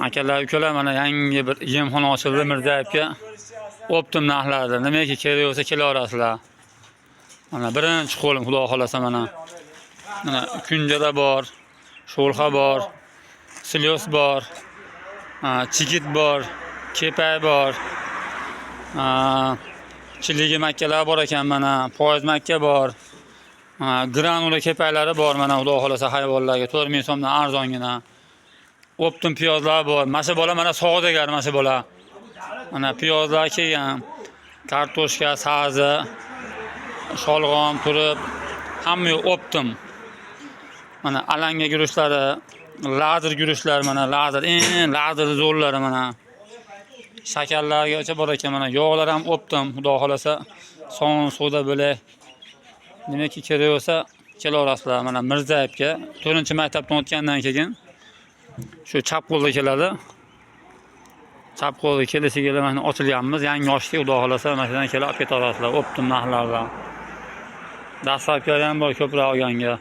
Akalar, ukalar mana yangi bir yemxona ochildi Mirzayevga. Optim narxlarda. Nimaga kerak bo'lsa kelaverasizlar. Mana birinchi qo'lim xudo xolasa mana. Mana kunjara bor, sho'lxa bor, silyos bor, chigit bor, kepay bor. Chiligi makkalar bor ekan mana, poyiz makka bor. Granula kepaylari bor mana xudo xolasa hayvonlarga 4000 so'mdan arzongina. Optim piyozlar bor. Mana bola mana sog'dagar mana bola. Mana piyozlar kelgan. Kartoshka, sazi, sholg'om turib, hamma optim. Mana alanga guruchlari, lazer guruchlar mana lazer zo'rlari mana. Shakarlargacha bor ekan mana, yog'lar ham optim, xudo xolasa sovun suvda bo'lay. Nimaki kerak bo'lsa kelaverasizlar mana Mirzayevga. 4-maktabdan o'tgandan keyin shu chap qo'lda keladi. Chap qo'lga kelishga mana ochilyapmiz. Yangi ochdik, xudo xolasa mana shundan kelib olib ketaverasizlar optim narxlarda. Dastlabki ham bor ko'proq olganga.